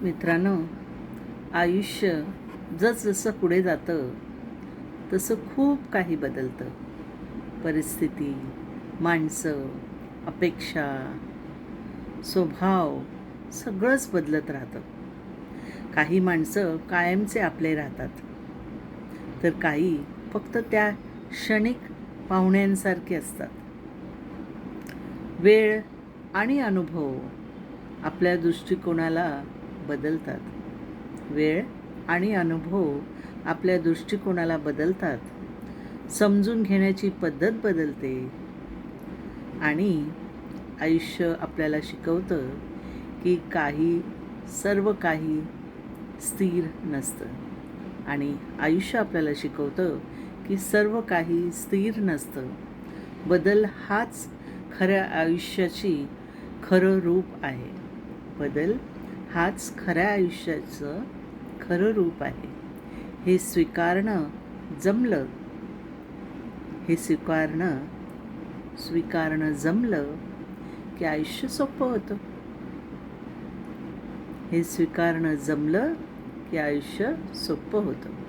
मित्रांनो, आयुष्य जसजसं पुढे जातं तसं खूप काही बदलतं. परिस्थिती, माणसं, अपेक्षा, स्वभाव सगळंच बदलत राहतं. काही माणसं कायमचे आपले राहतात, तर काही फक्त त्या क्षणिक पाहुण्यांसारखे असतात. वेळ आणि अनुभव आपल्या दृष्टिकोनाला बदलतात. वेळ आणि अनुभव आपल्या दृष्टिकोनाला बदलतात. समजून घेण्याची पद्धत बदलते आणि आयुष्य आपल्याला शिकवतं की सर्व काही स्थिर नसतं आणि आयुष्य आपल्याला शिकवतं की सर्व काही स्थिर नसतं. बदल हाच खऱ्या आयुष्याची खरं रूप आहे. बदल हाच खऱ्या आयुष्याचं खरं रूप आहे. हे स्वीकारणं जमलं जमलं की आयुष्य सोपं होतं. हे स्वीकारणं जमलं की आयुष्य सोपं होतं.